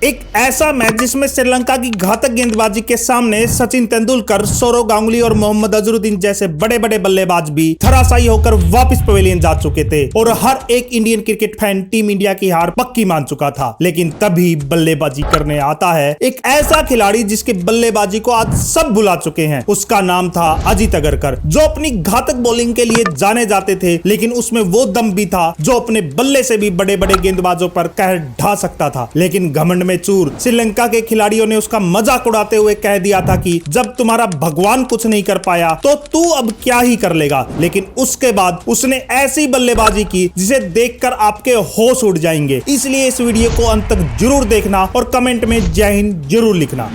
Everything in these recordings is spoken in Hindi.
एक ऐसा मैच जिसमें श्रीलंका की घातक गेंदबाजी के सामने सचिन तेंदुलकर, सौरव गांगुली और मोहम्मद अजहरुद्दीन जैसे बड़े बड़े बल्लेबाज भी धराशायी होकर वापस पवेलियन जा चुके थे और हर एक Indian cricket fan team India की हार पक्की मान चुका था। लेकिन तभी बल्लेबाजी करने आता है एक ऐसा खिलाड़ी जिसके बल्लेबाजी को आज सब भुला चुके हैं। उसका नाम था अजित अगरकर, जो अपनी घातक बॉलिंग के लिए जाने जाते थे, लेकिन उसमें वो दम भी था जो अपने बल्ले से भी बड़े बड़े गेंदबाजों पर कहर ढा सकता था। लेकिन घमंड में चूर श्रीलंका के खिलाड़ियों ने उसका मजाक उड़ाते हुए कह दिया था कि जब तुम्हारा भगवान कुछ नहीं कर पाया तो तू अब क्या ही कर लेगा। लेकिन उसके बाद उसने ऐसी बल्लेबाजी की जिसे देखकर आपके होश उड़ जाएंगे। इसलिए इस वीडियो को अंत तक जरूर देखना और कमेंट में जय हिंद जरूर लिखना।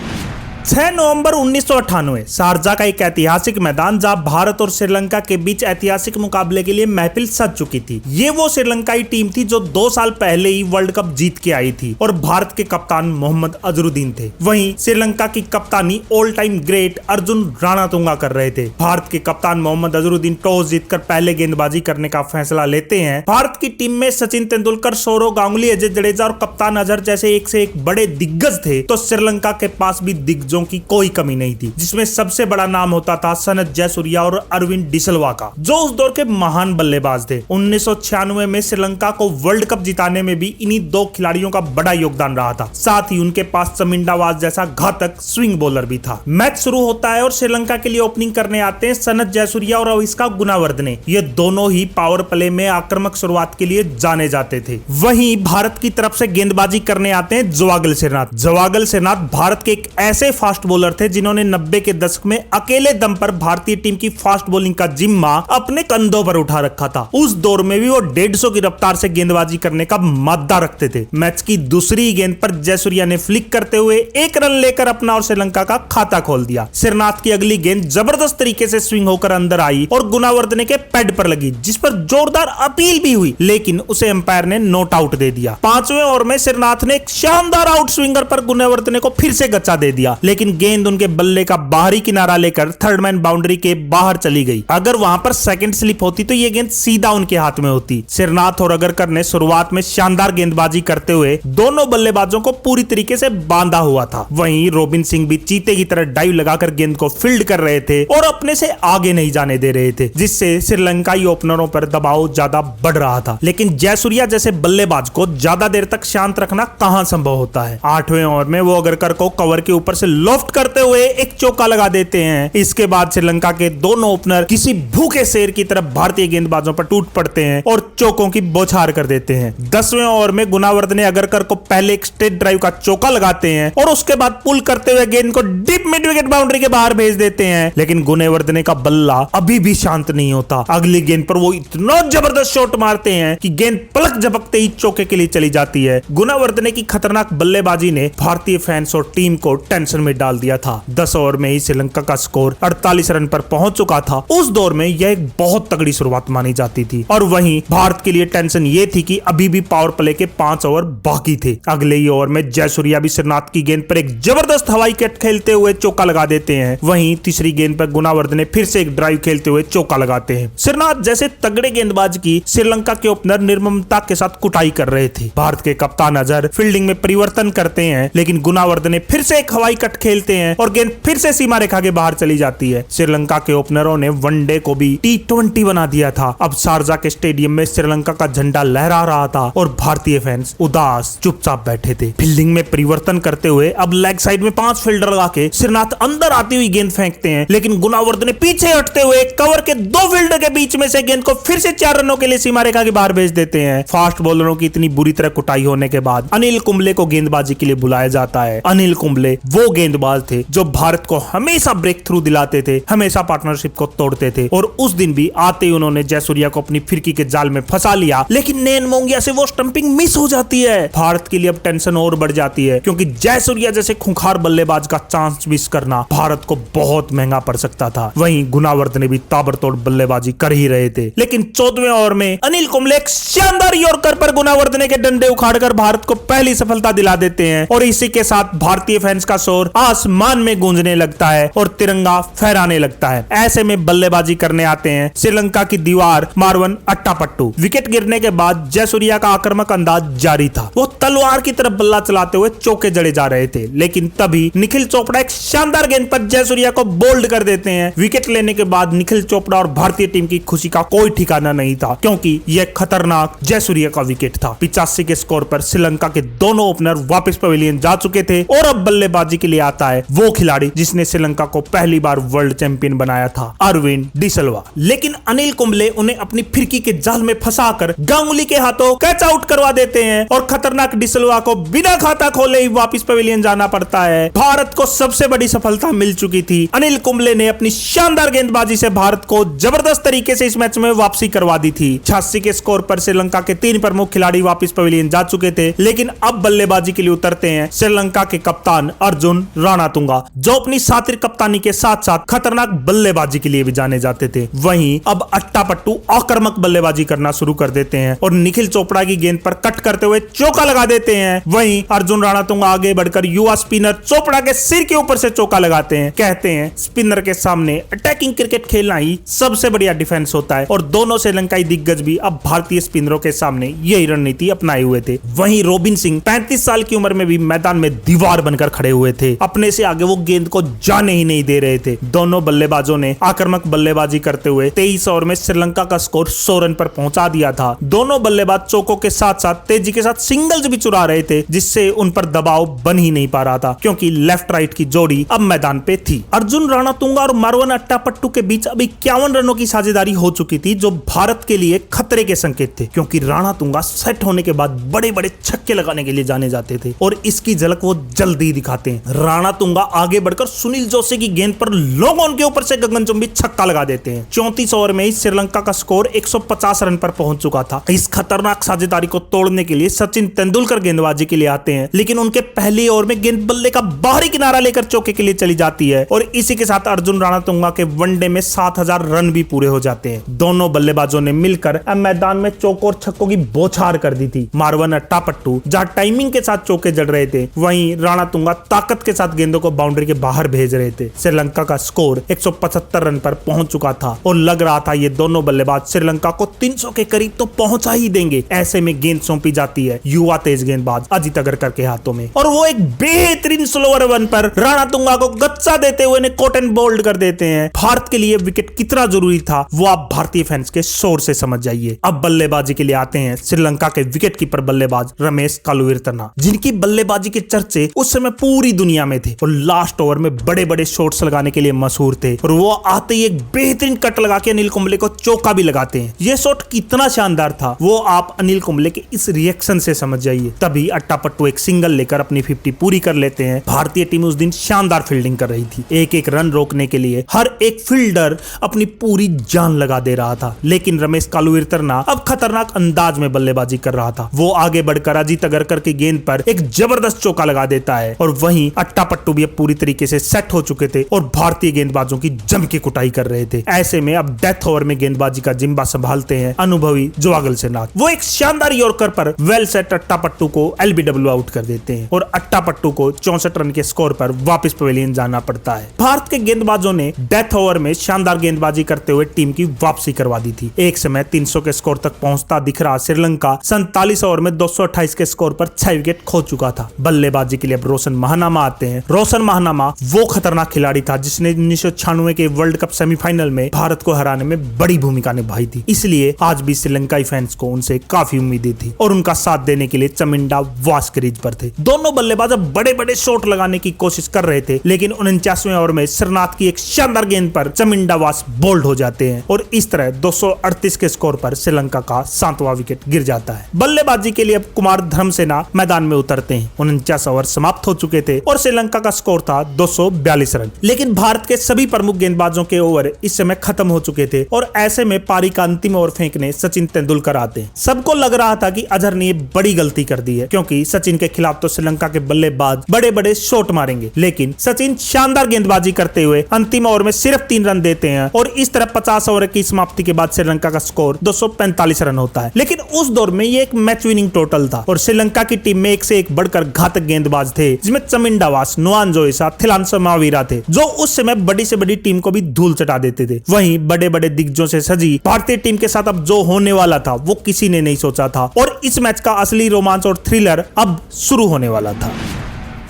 6 नवंबर 1998 शारजा का एक ऐतिहासिक मैदान जहां भारत और श्रीलंका के बीच ऐतिहासिक मुकाबले के लिए महफिल सज चुकी थी। ये वो श्रीलंकाई टीम थी जो 2 साल पहले ही वर्ल्ड कप जीत के आई थी और भारत के कप्तान मोहम्मद अजहरुद्दीन थे। वहीं श्रीलंका की कप्तानी all time great Arjun Ranatunga कर रहे थे। भारत के कप्तान मोहम्मद अजहरुद्दीन टॉस जीतकर पहले गेंदबाजी करने का फैसला लेते हैं। भारत की टीम में सचिन तेंदुलकर, सौरव गांगुली, अजय जडेजा और कप्तान अजहर जैसे एक से एक बड़े दिग्गज थे, तो श्रीलंका के पास भी दिग्गजों की कोई कमी नहीं थी, जिसमें सबसे बड़ा नाम होता था सनथ जयसूर्या और अरविंद डिसल्वा का, जो उस दौर के महान बल्लेबाज थे। 1996 में श्रीलंका को वर्ल्ड कप जिताने में भी इन्हीं 2 खिलाड़ियों का बड़ा योगदान रहा था। साथ ही उनके पास चमिंडावाज जैसा घातक स्विंग बॉलर भी था। मैच शुरू होता है और श्रीलंका के लिए ओपनिंग करने आते हैं सनथ जयसूर्या और अविष्का गुनावर्धने। ये दोनों ही पावर प्ले में आक्रामक शुरुआत के लिए जाने जाते थे। वहीं भारत की तरफ से गेंदबाजी करने आते हैं जवागल श्रीनाथ। जवागल श्रीनाथ भारत के एक ऐसे फास्ट बॉलर थे जिन्होंने 90 के दशक में अकेले दम पर भारतीय टीम की फास्ट बॉलिंग का जिम्मा अपने कंधों पर उठा रखा था। उस दौर में भी वो 150 की रफ्तार से गेंदबाजी करने का मादा रखते थे। मैच की दूसरी गेंद पर जयसूर्या ने फ्लिक करते हुए 1 रन लेकर अपना और श्रीलंका का खाता खोल दिया। श्रीनाथ की अगली गेंद जबरदस्त तरीके से स्विंग होकर अंदर आई और गुनावर्धने के पैड पर लगी, जिस पर जोरदार अपील भी हुई, लेकिन उसे अंपायर ने नॉट आउट दे दिया। 5वें ओवर में श्रीनाथ ने एक शानदार आउट स्विंगर पर गुनावर्धने को फिर से गच्चा दे दिया, लेकिन गेंद उनके बल्ले का बाहरी किनारा लेकर थर्ड मैन बाउंड्री के बाहर चली गई। अगर वहां पर सेकंड स्लिप होती तो यह गेंद सीधा उनके हाथ में होती। श्रीनाथ और अगरकर ने शुरुआत में शानदार गेंदबाजी करते हुए दोनों बल्लेबाजों को पूरी तरीके से बांधा हुआ था। वहीं रोबिन सिंह भी चीते की तरह डाइव लगाकर गेंद को फील्ड कर रहे थे और अपने से आगे नहीं जाने दे रहे थे, जिससे श्रीलंकाई ओपनरों पर दबाव ज्यादा बढ़ रहा था। लेकिन जयसूर्या जैसे बल्लेबाज को ज्यादा देर तक शांत रखना कहां संभव होता है। 8वें ओवर में वो अगरकर को कवर के ऊपर से लॉफ्ट करते हुए एक चौका लगा देते हैं। इसके बाद श्रीलंका के दोनों ओपनर किसी भूखे शेर की तरफ भारतीय गेंदबाजों पर टूट पड़ते हैं और चौकों की बौछार कर देते हैं। 10वें ओवर में गुनावर्धने अगरकर को पहले एक स्ट्रेट ड्राइव का चौका लगाते हैं और उसके बाद पुल करते हुए गेंद को डीप मिड विकेट बाउंड्री के बाहर भेज देते हैं। लेकिन गुनावर्धने का बल्ला अभी भी शांत नहीं होता। अगली गेंद पर वो इतना जबरदस्त शॉट मारते हैं कि गेंद पलक झपकते ही चौके के लिए चली जाती है। गुनावर्धने की खतरनाक बल्लेबाजी ने भारतीय फैंस और टीम को टेंशन में डाल दिया था। 10 ओवर में ही श्रीलंका का स्कोर 48 रन पर पहुंच चुका था। उस दौर में यह एक बहुत तगड़ी शुरुआत मानी जाती थी और वहीं भारत के लिए टेंशन ये थी कि अभी भी पावर प्ले के 5 ओवर बाकी थे। अगले ही ओवर में जयसूर्या भी श्रीनाथ की गेंद पर एक जबरदस्त हवाई कट खेलते हुए चौका लगा देते हैं। वहीं तीसरी गेंद पर गुनावर्धने फिर से एक ड्राइव खेलते हुए चौका लगाते हैं। श्रीनाथ जैसे तगड़े गेंदबाज की श्रीलंका के ओपनर निर्ममता के साथ कुटाई कर रहे थे। भारत के कप्तान अजहर फील्डिंग में परिवर्तन करते हैं, लेकिन गुनावर्धने फिर से एक हवाई कट खेलते हैं और गेंद फिर से सीमा रेखा के बाहर चली जाती है। श्रीलंका के ओपनरों ने वनडे को भी T20 बना दिया था। अब शारजा के स्टेडियम में श्रीलंका का झंडा लहरा रहा था और भारतीय फैंस उदास चुपचाप बैठे थे। फील्डिंग में परिवर्तन करते हुए अब लेग साइड में 5 फील्डर लगा के श्रीनाथ अंदर आती हुई गेंद फेंकते हैं, लेकिन गुनावर्धने पीछे हटते हुए कवर के 2 फील्डर के बीच में से गेंद को फिर से 4 रनों के लिए सीमा रेखा के बाहर भेज देते हैं। फास्ट बॉलरों की इतनी बुरी तरह कुटाई होने के बाद अनिल कुंबले को गेंदबाजी के लिए बुलाया जाता है। अनिल कुंबले वो गेंदबाज थे जो भारत को हमेशा ब्रेक थ्रू दिलाते थे, हमेशा पार्टनरशिप को तोड़ते थे और उस दिन भी आते ही उन्होंने जयसूर्या को अपनी फिरकी के जाल में फंसा लिया, लेकिन नैन मोंगिया से वो स्टंपिंग मिस हो जाती है। भारत के लिए अब टेंशन और बढ़ जाती है, क्योंकि जयसूर्या जैसे खूंखार बल्लेबाज का चांस मिस करना भारत को बहुत महंगा पड़ सकता था। वहीं गुनावर्धने भी ताबड़तोड़ बल्लेबाजी कर ही रहे थे, लेकिन 14वें ओवर में अनिल कुंबले एक शानदार यॉर्कर पर गुनावर्धने के डंडे उखाड़कर भारत को पहली सफलता दिला देते हैं और इसी के साथ भारतीय फैंस का शोर आसमान में गूंजने लगता है और तिरंगा फहराने लगता है। ऐसे में बल्लेबाजी करने आते हैं श्रीलंका की दीवार मारवन अट्टापट्टू। विकेट गिरने के बाद जयसूर्या का आक्रामक अंदाज जारी था। वो तलवार की तरफ बल्ला चलाते हुए चौके जड़े जा रहे थे, लेकिन तभी निखिल चोपड़ा एक शानदार गेंद पर जयसूर्या को बोल्ड कर देते हैं। विकेट लेने के बाद निखिल चोपड़ा और भारतीय टीम की खुशी का कोई ठिकाना नहीं था, क्योंकि यह खतरनाक जयसूर्या का विकेट था। 85 के स्कोर पर श्रीलंका के दोनों ओपनर वापस पवेलियन जा चुके थे और अब बल्लेबाजी के लिए आता है वो खिलाड़ी जिसने श्रीलंका को पहली बार वर्ल्ड चैंपियन बनाया था, अरविंद डिसल्वा। लेकिन अनिल कुंबले उन्हें अपनी फिरकी के जाल में फंसाकर गांगुली के हाथों कैच आउट करवा देते हैं और खतरनाक डिसल्वा को बिना खाता खोले ही वापस पवेलियन जाना पड़ता है। भारत को सबसे बड़ी सफलता मिल चुकी थी। अनिल कुंबले ने अपनी शानदार गेंदबाजी से भारत को जबरदस्त तरीके से इस मैच में वापसी करवा दी थी। 86 के स्कोर पर श्रीलंका के 3 प्रमुख खिलाड़ी वापस पवेलियन जा चुके थे, लेकिन अब बल्लेबाजी के लिए उतरते हैं श्रीलंका के कप्तान अर्जुन राणातुंगा, जो अपनी सातिर कप्तानी के साथ साथ खतरनाक बल्लेबाजी के लिए भी जाने जाते थे। वहीं अब अट्टापट्टू आक्रामक बल्लेबाजी करना शुरू कर देते हैं और निखिल चोपड़ा की गेंद पर कट करते हुए चौका लगा देते हैं। वहीं अर्जुन राणातुंगा आगे बढ़कर युवा स्पिनर चोपड़ा के सिर के ऊपर से चौका लगाते हैं। कहते हैं स्पिनर के सामने अटैकिंग क्रिकेट खेलना ही सबसे बढ़िया डिफेंस होता है और दोनों श्रीलंकाई दिग्गज भी अब भारतीय स्पिनरों के सामने यही रणनीति अपनाए हुए थे। वहीं रोबिन सिंह 35 साल की उम्र में भी मैदान में दीवार बनकर खड़े हुए थे। अपने से आगे वो गेंद को जाने ही नहीं दे रहे थे। दोनों बल्लेबाजों ने आक्रामक बल्लेबाजी करते हुए 23 ओवर में श्रीलंका का स्कोर 100 रन पर पहुंचा दिया था। दोनों बल्लेबाज चौकों के साथ साथ तेजी के साथ सिंगल्स भी चुरा रहे थे, जिससे उन पर दबाव बन ही नहीं पा रहा था, क्योंकि लेफ्ट राइट की जोड़ी अब मैदान पे थी। अर्जुन राणातुंगा और मारवन अट्टापट्टू के बीच अब 51 रनों की साझेदारी हो चुकी थी, जो भारत के लिए खतरे के संकेत थे, क्योंकि राणातुंगा सेट होने के बाद बड़े बड़े छक्के लगाने के लिए जाने जाते थे और इसकी झलक वो जल्दी दिखाते हैं। राणातुंगा आगे बढ़कर सुनील जोशी की गेंद पर लॉन्ग ऑन के ऊपर से गगनचुंबी छक्का लगा देते हैं। 34 ओवर में ही श्रीलंका का स्कोर 150 रन पर पहुंच चुका था। इस खतरनाक साझेदारी को तोड़ने के लिए सचिन तेंदुलकर गेंदबाजी के लिए आते हैं, लेकिन उनके पहली ओवर में गेंद बल्ले का बाहरी किनारा लेकर चौके के लिए चली जाती है और इसी के साथ अर्जुन राणातुंगा के वनडे में 7000 रन भी पूरे हो जाते हैं। दोनों बल्लेबाजों ने मिलकर मैदान में चौकों और छक्कों की बौछार कर दी थी। मारवन अट्टापट्टू जहां टाइमिंग के साथ चौके जड़ रहे थे, वहीं राणातुंगा ताकत के साथ गेंदों को बाउंड्री के बाहर भेज रहे थे। श्रीलंका का स्कोर 175 रन पर पहुंच चुका था और लग रहा था ये दोनों बल्लेबाज श्रीलंका को 300 के करीब तो पहुंचा ही देंगे। ऐसे में गेंद सौंपी जाती है युवा तेज गेंदबाज अजित अगरकर के हाथों में और वो एक बेहतरीन स्लोअर वन पर राणातुंगा को गच्चा देते हुए ने कॉट एंड बोल्ड कर देते हैं। भारत के लिए विकेट कितना जरूरी था वो आप भारतीय फैंस के शोर से समझ जाइए। अब बल्लेबाजी के लिए आते हैं श्रीलंका के विकेट कीपर बल्लेबाज रमेश कालुविरतना, जिनकी बल्लेबाजी के चर्चे उस समय पूरी दुनिया में थे और लास्ट ओवर में बड़े बड़े शॉट्स लगाने के लिए मशहूर थे और वो आते ही एक बेहतरीन कट लगा के अनिल कुंबले को चौका भी लगाते हैं। ये शॉट कितना शानदार था वो आप अनिल कुंबले के इस रिएक्शन से समझ जाइए। तभी अट्टापट्टू एक सिंगल लेकर अपनी 50 पूरी कर लेते हैं। भारतीय टीम उस दिन शानदार फील्डिंग कर रही थी। एक एक रन रोकने के लिए हर एक फील्डर अपनी पूरी जान लगा दे रहा था, लेकिन रमेश कालुविरतना अब खतरनाक अंदाज में बल्लेबाजी कर रहा था। वो आगे बढ़कर अजित अगरकर की गेंद पर एक जबरदस्त चौका लगा देता है और वहीं अट्टापट्टू भी अब पूरी तरीके से सेट हो चुके थे और भारतीय गेंदबाजों की जम की कुटाई कर रहे थे। ऐसे में अब डेथ ओवर में गेंदबाजी का जिम्मा संभालते हैं अनुभवी जुवागल सेनाग। वो एक शानदार यॉर्कर पर वेल सेट अट्टापट्टू को एलबीडब्ल्यू आउट कर देते हैं और अट्टापट्टू को 64 रन के स्कोर पर वापस पवेलियन जाना पड़ता है। भारत के गेंदबाजों ने डेथ ओवर में शानदार गेंदबाजी करते हुए टीम की वापसी करवा दी थी। एक समय 300 के स्कोर तक पहुंचता दिख रहा श्रीलंका 47 ओवर में 228 के स्कोर पर 6 विकेट खो चुका था। बल्लेबाजी के लिए अब रोशन महानामा आते हैं। रोशन महानामा वो खतरनाक खिलाड़ी था जिसने 1996 के वर्ल्ड कप सेमीफाइनल में भारत को हराने में बड़ी भूमिका निभाई थी, इसलिए आज भी श्रीलंकाई फैंस को उनसे काफी उम्मीदें थी और उनका साथ देने के लिए चमिंडा वास क्रीज पर थे। दोनों बल्लेबाज बड़े बड़े शॉट लगाने की कोशिश कर रहे थे, लेकिन 49वें ओवर में श्रीनाथ की एक शानदार गेंद पर चमिंडा वास बोल्ड हो जाते हैं और इस तरह 238 के स्कोर पर श्रीलंका का 7वां विकेट गिर जाता है। बल्लेबाजी के लिए अब कुमार धर्मसेना मैदान में उतरते हैं। 49 ओवर समाप्त हो चुके थे और श्रीलंका का स्कोर था 242 रन, लेकिन भारत के सभी प्रमुख गेंदबाजों के ओवर इस समय खत्म हो चुके थे और ऐसे में पारी का अंतिम ओवर फेंकने सचिन तेंदुलकर आते हैं। सबको लग रहा था कि अजहर ने बड़ी गलती कर दी है, क्योंकि सचिन के खिलाफ तो श्रीलंका के बल्लेबाज बड़े बड़े शॉट मारेंगे, लेकिन सचिन शानदार गेंदबाजी करते हुए अंतिम ओवर में सिर्फ 3 रन देते हैं और इस तरह 50 ओवर की समाप्ति के बाद श्रीलंका का स्कोर 245 रन होता है। लेकिन उस दौर में ये एक मैच विनिंग टोटल था और श्रीलंका की टीम में एक से एक बढ़कर घातक गेंदबाज थे, जिसमें चमिंडा वास पास नुआन जोइसा, थिलानसा मावीरा थे, जो उस समय बड़ी से बड़ी टीम को भी धूल चटा देते थे। वहीं बड़े बड़े दिग्गजों से सजी भारतीय टीम के साथ अब जो होने वाला था वो किसी ने नहीं सोचा था, और इस मैच का असली रोमांच और थ्रिलर अब शुरू होने वाला था।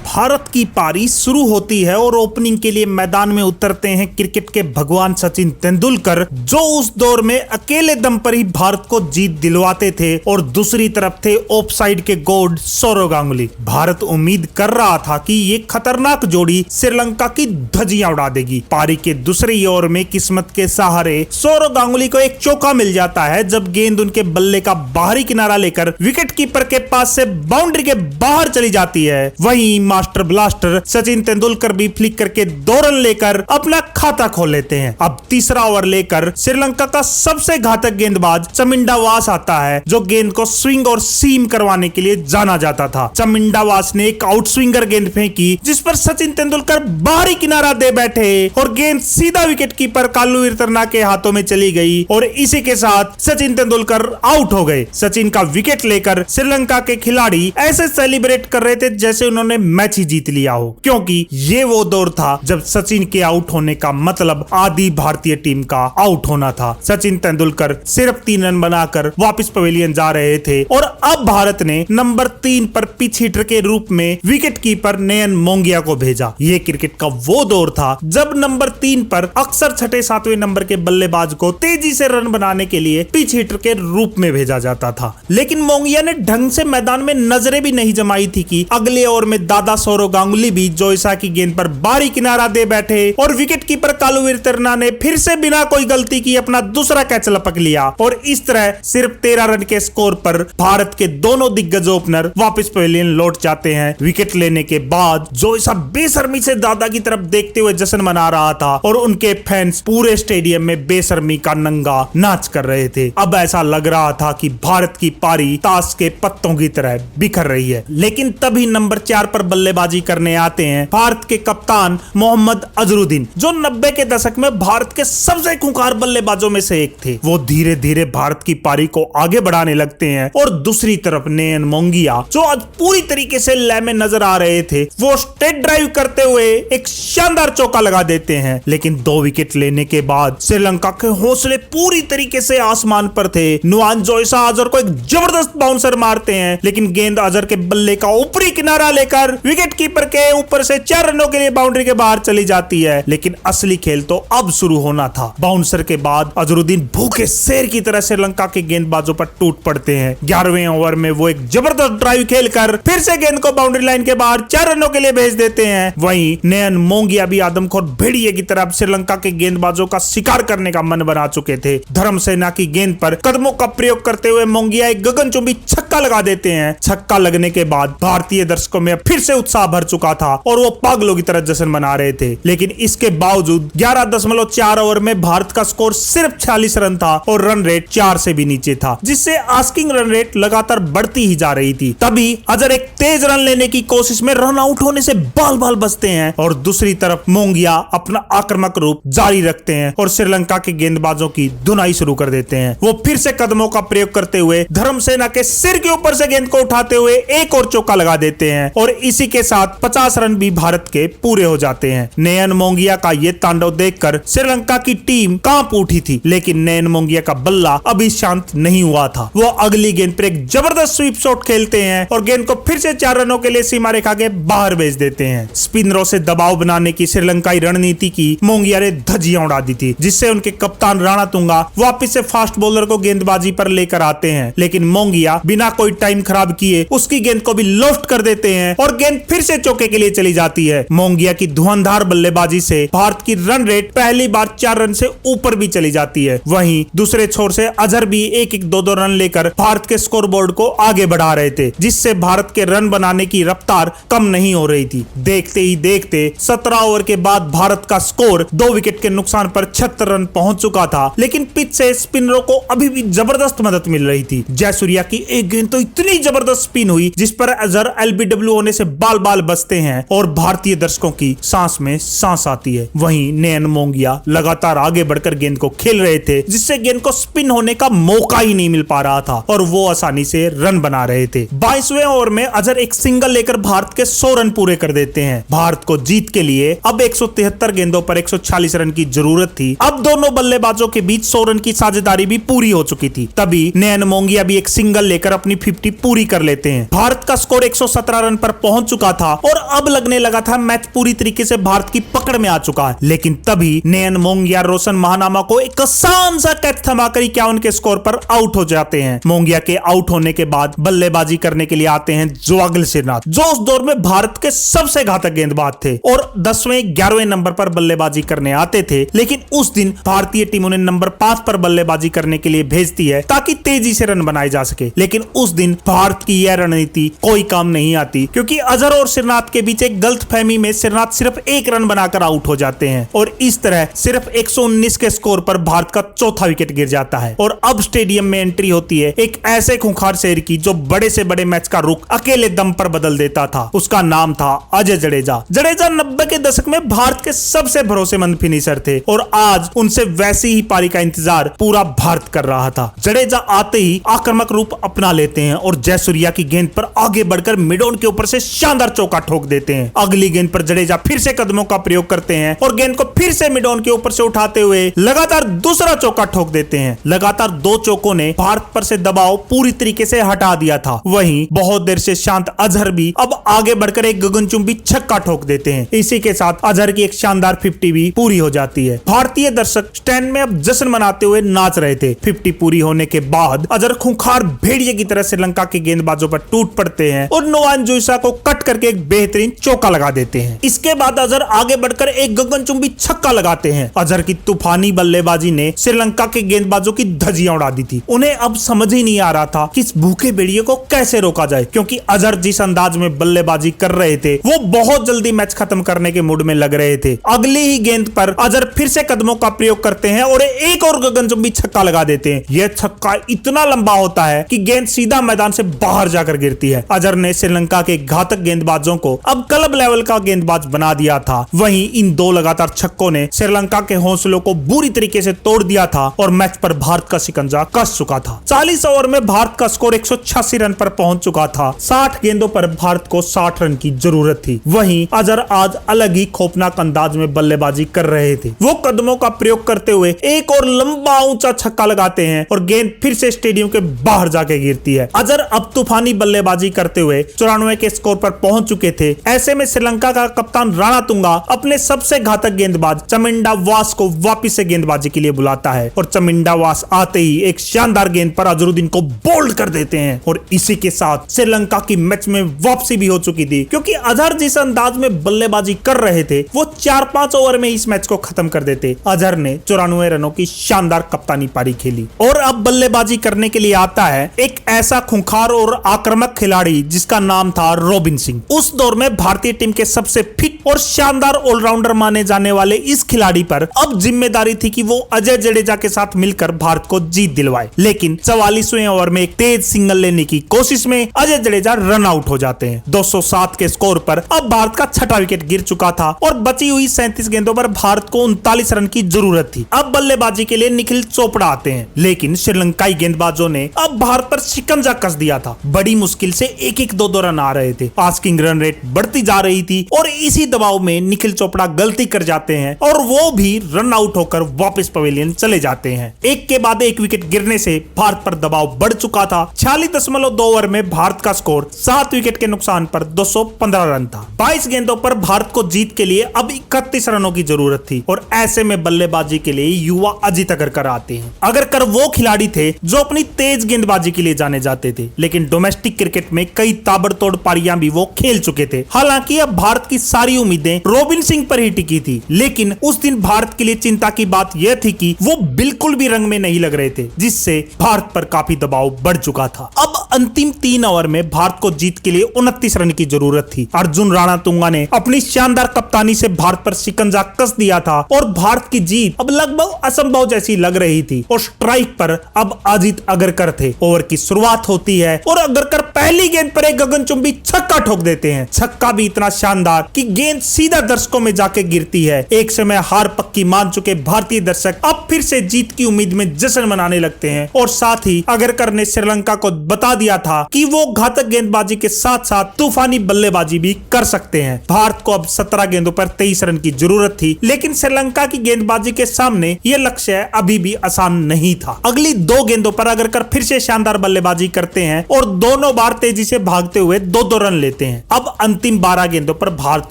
भारत की पारी शुरू होती है और ओपनिंग के लिए मैदान में उतरते हैं क्रिकेट के भगवान सचिन तेंदुलकर, जो उस दौर में अकेले दम पर ही भारत को जीत दिलवाते थे, और दूसरी तरफ थे ऑफसाइड के गॉड सौरव गांगुली। भारत उम्मीद कर रहा था कि ये खतरनाक जोड़ी श्रीलंका की धज्जियां उड़ा देगी। पारी के दूसरे ओवर में किस्मत के सहारे सौरव गांगुली को एक चौका मिल जाता है, जब गेंद उनके बल्ले का बाहरी किनारा लेकर विकेट कीपर के पास से बाउंड्री के बाहर चली जाती है। वहीं मास्टर ब्लास्टर सचिन तेंदुलकर भी फ्लिक करके 2 रन लेकर अपना खाता खोल लेते हैं। अब तीसरा ओवर लेकर श्रीलंका का सबसे घातक गेंदबाज चमिंडा वास आता है, जो गेंद को स्विंग और सीम करवाने के लिए जाना जाता था। चमिंडा वास ने एक आउट स्विंगर गेंद फेंकी, जिस पर सचिन तेंदुलकर बाहरी किनारा दे बैठे और गेंद सीधा विकेट कीपर कालू विरतरना के हाथों में चली गई, और इसी के साथ सचिन तेंदुलकर आउट हो गए। सचिन का विकेट लेकर श्रीलंका के खिलाड़ी ऐसे सेलिब्रेट कर रहे थे जैसे उन्होंने मैच ही जीत लिया हो, क्योंकि ये वो दौर था जब सचिन के आउट होने का मतलब आधी भारतीय टीम का आउट होना था। सचिन तेंदुलकर सिर्फ 3 रन बनाकर वापस पवेलियन जा रहे थे, और अब भारत ने नंबर 3 पर पिच हिटर के रूप में विकेट कीपर नयन मोंगिया को भेजा। ये क्रिकेट का वो दौर था जब नंबर 3 पर अक्सर 6-7वें नंबर के बल्लेबाज को तेजी से रन बनाने के लिए पिच हिटर के रूप में भेजा जाता था। लेकिन मोंगिया ने ढंग से मैदान में नजरें भी नहीं जमाई थी कि अगले ओवर में दादा सौरव गांगुली भी जोइसा की गेंद पर बाहरी किनारा दे बैठे, और विकेट कीपर कालू विरतरना ने फिर से बिना कोई गलती की अपना दूसरा कैच लपक लिया, और इस तरह सिर्फ 13 रन के स्कोर पर भारत के दोनों दिग्गज ओपनर वापस पवेलियन लौट जाते हैं। विकेट लेने के बाद जोइसा बेशर्मी से दादा की तरफ देखते हुए जश्न मना रहा था, और उनके फैंस पूरे स्टेडियम में बेशर्मी का नंगा नाच कर रहे थे। अब ऐसा लग रहा था कि भारत की पारी ताश के पत्तों की तरह बिखर रही है। लेकिन तभी नंबर 4 पर बल्लेबाजी करने आते हैं भारत के कप्तान मोहम्मद अजरुद्दीन, जो 90 के दशक में भारत के सबसे खूंखार बल्लेबाजों में से एक थे। वो धीरे धीरे भारत की पारी को आगे बढ़ाने लगते हैं, और दूसरी तरफ नयन मोंगिया, जो आज पूरी तरीके से लय में नजर आ रहे थे, वो स्ट्रेट ड्राइव करते हुए एक शानदार चौका लगा देते हैं। लेकिन 2 विकेट लेने के बाद श्रीलंका के हौसले पूरी तरीके से आसमान पर थे। नुआन जोइसा अजहर को एक जबरदस्त बाउंसर मारते हैं, लेकिन गेंद अजहर के बल्ले का ऊपरी किनारा लेकर विकेट कीपर के ऊपर से 4 रनों के लिए बाउंड्री के बाहर चली जाती है। लेकिन असली खेल तो अब शुरू होना था। बाउंसर के बाद अजहरुद्दीन भूखे शेर की तरह श्रीलंका के गेंदबाजों पर टूट पड़ते हैं। 11वें ओवर में वो एक जबरदस्त ड्राइव खेलकर फिर से गेंद को बाउंड्री लाइन के बाहर 4 रनों के लिए भेज देते हैं। वहीं नयन मोंगिया भी आदमखोर भेड़िए की तरह श्रीलंका के गेंदबाजों का शिकार करने का मन बना चुके थे। धर्मसेना की गेंद पर कदमों का प्रयोग करते हुए मोंगिया एक गगनचुंबी छक्का लगा देते हैं। छक्का लगने के बाद भारतीय दर्शकों में फिर से उत्साह भर चुका था, और वो पागलों की तरह जश्न मना रहे थे। लेकिन इसके बावजूद 11.4 ओवर में भारत का स्कोर सिर्फ 46 रन था, और रन रेट 4 से भी नीचे था, जिससे आस्किंग रन रेट लगातार बढ़ती ही जा रही थी। तभी अजहर एक तेज रन लेने की कोशिश में रन आउट होने से बाल बाल बचते हैं, और दूसरी तरफ मोंगिया अपना आक्रामक रूप जारी रखते हैं और श्रीलंका के गेंदबाजों की धुनाई शुरू कर देते हैं। वो फिर से कदमों का प्रयोग करते हुए धर्मसेना के सिर के ऊपर से गेंद को उठाते हुए एक और चौका लगा देते हैं, और इसी के साथ 50 रन भी भारत के पूरे हो जाते हैं। नयन मोंगिया का ये तांडव देखकर श्रीलंका की टीम कांप उठी थी, लेकिन नयन मोंगिया का बल्ला अभी शांत नहीं हुआ था। वो अगली गेंद पर एक जबरदस्त स्वीप शॉट खेलते हैं, और गेंद को फिर से 4 रनों के लिए सीमा रेखा के बाहर भेज देते हैं। स्पिनरों से दबाव बनाने की श्रीलंकाई रणनीति की मोंगिया ने धज्जियां उड़ा दी थी, जिससे उनके कप्तान रणतुंगा वापस से फास्ट बॉलर को गेंदबाजी पर लेकर आते हैं। लेकिन मोंगिया बिना कोई टाइम खराब किए उसकी गेंद को भी लोफ्ट कर देते हैं, और गेंद फिर से चौके के लिए चली जाती है। मोंगिया की धुआंधार बल्लेबाजी से भारत की रन रेट पहली बार 4 रन से ऊपर भी चली जाती है। वहीं दूसरे छोर से अजहर भी 1-1, 2-2 रन लेकर भारत के स्कोरबोर्ड को आगे बढ़ा रहे थे, जिससे भारत के रन बनाने की रफ्तार कम नहीं हो रही थी। देखते ही देखते 17 ओवर के बाद भारत का स्कोर 2 विकेट के नुकसान पर 76 रन पहुंच चुका था। लेकिन पिच से स्पिनरों को अभी भी जबरदस्त मदद मिल रही थी। जयसूर्या की एक गेंद तो इतनी जबरदस्त स्पिन हुई, जिस पर अजहर एलबीडब्ल्यू होने से बाल बाल बाल बसते हैं और भारतीय दर्शकों की सांस में सांस आती है। वहीं नयन मोंगिया लगातार आगे बढ़कर गेंद को खेल रहे थे, जिससे गेंद को स्पिन होने का मौका ही नहीं मिल पा रहा था और वो आसानी से रन बना रहे थे। 22वें ओवर में अजहर एक सिंगल लेकर भारत के 100 रन पूरे कर देते हैं। भारत को जीत के लिए अब 173 गेंदों पर 140 रन की जरूरत थी। अब दोनों बल्लेबाजों के बीच 100 रन की साझेदारी भी पूरी हो चुकी थी। तभी नयन मोंगिया भी एक सिंगल लेकर अपनी 50 पूरी कर लेते हैं। भारत का स्कोर 117 रन पर पहुंच चुका था और अब लगने लगा था मैच पूरी तरीके से भारत की पकड़ में आ चुका है। लेकिन तभी नयन मोंगिया रोशन महानामा को एक आसान सा कैच थमाकर 51 के स्कोर पर आउट हो जाते हैं। मोंगिया के आउट होने के बाद बल्लेबाजी करने के लिए आते हैं जोगल श्रीनाथ, जो उस दौर में भारत के सबसे घातक गेंदबाज थे और 10वें 11वें नंबर पर बल्लेबाजी करने आते थे। लेकिन उस दिन भारतीय टीम उन्हें नंबर 5 पर बल्लेबाजी करने के लिए भेजती है ताकि तेजी से रन बनाए जा सके। लेकिन उस दिन भारत की यह रणनीति कोई काम नहीं आती, क्योंकि अजहर और श्रीनाथ के बीच एक गलतफहमी में श्रीनाथ सिर्फ 1 रन बनाकर आउट हो जाते हैं और इस तरह सिर्फ 119 के स्कोर पर भारत का चौथा विकेट गिर जाता है। और अब स्टेडियम में एंट्री होती है एक ऐसे खूंखार शेर की जो बड़े से बड़े मैच का रुख अकेले दम पर बदल देता था। उसका नाम था अजय जडेजा। जडेजा 90 के दशक में भारत के सबसे भरोसेमंद फिनिशर थे और आज उनसे वैसी ही पारी का इंतजार पूरा भारत कर रहा था। जडेजा आते ही आक्रामक रूप अपना लेते हैं और जयसूर्या की गेंद पर आगे बढ़कर मिड ऑन के ऊपर से शानदार चौका ठोक देते हैं। अगली गेंद पर जडेजा फिर से कदमों का प्रयोग करते हैं और गेंद को फिर से मिड ऑन के ऊपर से उठाते हुए लगातार दूसरा चौका ठोक देते हैं। लगातार 2 चौकों ने भारत पर से दबाव पूरी तरीके से हटा दिया था। वहीं बहुत देर से शांत अजहर भी अब आगे बढ़कर एक गगनचुंबी छक्का ठोक देते हैं। इसी के साथ अजहर की एक शानदार 50 भी पूरी हो जाती है। भारतीय दर्शक स्टैंड में अब जश्न मनाते हुए नाच रहे थे। 50 पूरी होने के बाद अजहर खूंखार भेड़िए की तरह श्रीलंका के गेंदबाजों पर टूट पड़ते हैं और नोवान जोइसा को कट करके एक बेहतरीन चौका लगा देते हैं। इसके बाद अजहर आगे बढ़कर एक गगनचुंबी छक्का लगाते हैं। अजहर की तूफानी बल्लेबाजी ने श्रीलंका के गेंदबाजों की धज्जियां उड़ा दी थी। उन्हें अब समझ ही नहीं आ रहा था कि इस भूखे भेड़िए को कैसे रोका जाए, क्योंकि अजहर जिस अंदाज में बल्लेबाजी कर रहे थे वो बहुत जल्दी मैच खत्म करने के मूड में लग रहे थे। अगली ही गेंद पर अजहर फिर से कदमों का प्रयोग करते हैं और एक और गगनचुंबी छक्का लगा देते हैं। यह छक्का इतना लंबा होता है कि गेंद सीधा मैदान से बाहर जाकर गिरती है। अजहर ने श्रीलंका के घातक गेंदबाजों को अब क्लब लेवल का गेंदबाज बना दिया था। वहीं इन 2 लगातार छक्कों ने श्रीलंका के हौसलों को बुरी तरीके से तोड़ दिया था और मैच पर भारत का शिकंजा कस चुका था। 40 ओवर में भारत का स्कोर 186 रन पर पहुंच चुका था। 60 गेंदों पर भारत को 60 रन की जरूरत थी। वहीं अजहर आज अलग ही खौफनाक अंदाज में बल्लेबाजी कर रहे थे। वो कदमों का प्रयोग करते हुए एक और लंबा ऊंचा छक्का लगाते हैं और गेंद फिर से स्टेडियम के बाहर जाके गिरती है। अजहर अब तूफानी बल्लेबाजी करते हुए 94 के स्कोर पर पहुंच चुके थे। ऐसे में श्रीलंका का कप्तान राणा तुंगा अपने सबसे घातक गेंदबाज चमिंडा वास को वापिस से गेंदबाजी के लिए बुलाता है और चमिंडा वास आते ही एक शानदार गेंद पर अजहरुद्दीन को बोल्ड कर देते हैं और इसी के साथ श्रीलंका की मैच में वापसी भी हो चुकी थी, क्योंकि अजहर जिस अंदाज में बल्लेबाजी कर रहे थे वो 4-5 ओवर में इस मैच को खत्म कर देते। अजहर ने 94 रनों की शानदार कप्तानी पारी खेली और अब बल्लेबाजी करने के लिए आता है एक ऐसा खूंखार और आक्रामक खिलाड़ी जिसका नाम था रॉबिन सिंह। उस दौर में भारतीय टीम के सबसे फिट और शानदार ऑलराउंडर माने जाने वाले इस खिलाड़ी पर अब जिम्मेदारी थी कि वो अजय जडेजा के साथ मिलकर भारत को जीत दिलवाए। लेकिन 44वें ओवर में एक तेज सिंगल लेने की कोशिश में अजय जडेजा रन आउट हो जाते हैं। 207 के स्कोर पर अब भारत का 6वां विकेट गिर चुका था और बची हुई 37 गेंदों पर भारत को 39 रन की जरूरत थी। अब बल्लेबाजी के लिए निखिल चोपड़ा आते हैं, लेकिन श्रीलंकाई गेंदबाजों ने अब भारत पर शिकंजा कस दिया था। बड़ी मुश्किल से 1-1, 2-2 रन आ रहे थे। आस्किंग रन रेट बढ़ती जा रही थी और इसी दबाव में निखिल चोपड़ा गलती कर जाते हैं और वो भी रन आउट होकर वापस पवेलियन चले जाते हैं। एक के बाद एक विकेट गिरने से भारत पर दबाव बढ़ चुका था। 46.2 ओवर में भारत का स्कोर 7 विकेट के नुकसान पर 215 रन था। 22 गेंदों पर भारत को जीत के लिए अब 31 रनों की जरूरत थी और ऐसे में बल्लेबाजी के लिए युवा अजित अगरकर आते हैं। अगरकर वो खिलाड़ी थे जो अपनी तेज गेंदबाजी के लिए जाने जाते थे, लेकिन डोमेस्टिक क्रिकेट में कई ताबड़तोड़ पारियां भी वो खेल चुके थे। हालांकि अब भारत की सारी उम्मीदें रॉबिन सिंह पर ही टिकी थी, लेकिन उस दिन भारत के लिए चिंता की बात यह थी कि वो बिल्कुल भी रंग में नहीं लग रहे थे, जिससे भारत पर काफी दबाव बढ़ चुका था। अब अंतिम 3 ओवर में भारत को जीत के लिए 29 रन की जरूरत थी। अर्जुन राणा तुंगा ने अपनी शानदार कप्तानी से भारत पर शिकंजा कस दिया था और भारत की जीत अब लगभग असंभव जैसी लग रही थी और स्ट्राइक पर अब अजित अगरकर थे। ओवर की शुरुआत होती है और अगरकर पहली गेंद पर एक गगनचुंबी छक्का ठोक देते हैं। छक्का भी इतना शानदार कि गेंद सीधा दर्शकों में जाके गिरती है। एक समय हार पक्की मान चुके भारतीय दर्शक अब फिर से जीत की उम्मीद में जश्न मनाने लगते हैं और साथ ही अगरकर ने श्रीलंका को बता दिया था कि वो घातक गेंदबाजी के साथ साथ तूफानी बल्लेबाजी भी कर सकते हैं। भारत को अब 17 गेंदों पर 23 रन की जरूरत थी, लेकिन श्रीलंका की गेंदबाजी के सामने यह लक्ष्य अभी भी आसान नहीं था। अगली 2 गेंदों पर अगरकर फिर से शानदार बल्लेबाजी करते हैं और दोनों बार तेजी से भागते हुए 2-2 रन लेते हैं। अब अंतिम 12 गेंदों पर भारत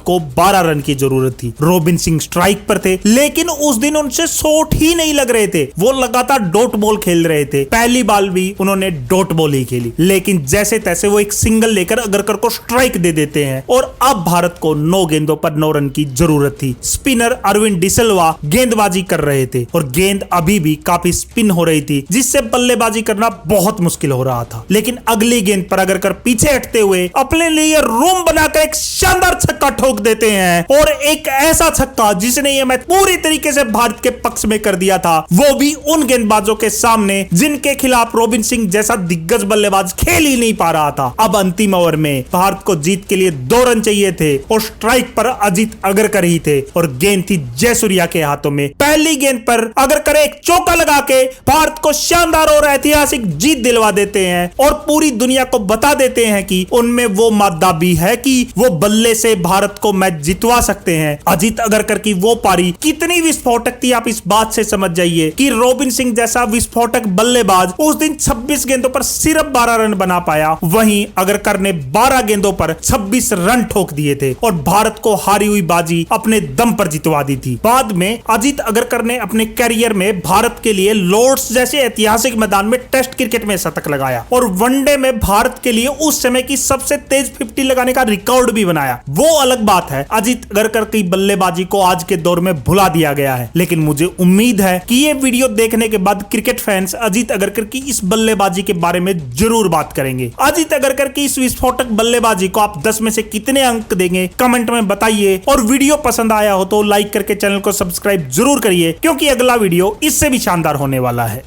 को 12 रन की जरूरत थी। रॉबिन सिंह स्ट्राइक पर थे, लेकिन उस दिन उनसे शॉट ही नहीं लग रहे थे। वो लगातार डॉट बॉल खेल रहे थे। पहली बॉल भी उन्होंने डॉट बॉल ही खेली, लेकिन जैसे तैसे वो एक सिंगल लेकर अगरकर को स्ट्राइक दे देते हैं और अब भारत को 9 गेंदों पर 9 रन की जरूरत थी। स्पिनर अरविंद डिसिल्वा गेंदबाजी कर रहे थे और गेंद अभी भी काफी स्पिन हो रही थी, जिससे बल्लेबाजी करना बहुत मुश्किल हो रहा था। लेकिन अगली गेंद पर अगरकर पीछे हटते हुए अपने लिए रूम बनाकर एक शानदार छक्का ठोक देते हैं और एक ऐसा छक्का जिसने यह मैच पूरी तरीके से भारत के पक्ष में कर दिया था, वो भी उन गेंदबाजों के सामने जिनके खिलाफ रॉबिन सिंह जैसा दिग्गज बल्लेबाज खेल ही नहीं पा रहा था। अब अंतिम ओवर में भारत को जीत के लिए 2 रन चाहिए थे और स्ट्राइक पर अजीत अगरकर ही थे और गेंद थी जयसूर्या के हाथों में। पहली गेंद पर अगरकर एक चौका लगा के भारत को शानदार और ऐतिहासिक जीत दिलवा देते हैं और पूरी दुनिया को बता देते हैं कि उनमें वो मादा भी है कि वो बल्ले से भारत को मैच जितवा सकते हैं। अजीत अगरकर की वो पारी कितनी विस्फोटक थी, आप इस बात से समझ जाइए कि रॉबिन सिंह जैसा विस्फोटक बल्लेबाज उस दिन 26 गेंदों पर सिर्फ 12 रन बना पाया। वहीं अगरकर ने 12 गेंदों पर 26 रन ठोक दिए थे और भारत को हारी हुई बाजी अपने दम पर जितवा दी थी। बाद में अजीत अगरकर ने अपने करियर में भारत के लिए लॉर्ड्स जैसे ऐतिहासिक मैदान में टेस्ट क्रिकेट में शतक लगाया और वनडे में भारत के लिए उस समय की सबसे तेज 50 लगाने का रिकॉर्ड भी बनाया। वो अलग बात है, अजीत अगरकर की बल्लेबाजी को आज के दौर में भुला दिया गया है, लेकिन मुझे उम्मीद है कि ये वीडियो देखने के बाद क्रिकेट फैंस अजीत अगरकर की इस बल्लेबाजी के बारे में जरूर बात करेंगे। अजीत अगरकर की इस विस्फोटक बल्लेबाजी को आप 10 में से कितने अंक देंगे कमेंट में बताइए और वीडियो पसंद आया हो तो लाइक करके चैनल को सब्सक्राइब जरूर करिए, क्योंकि अगला वीडियो इससे भी शानदार होने वाला है।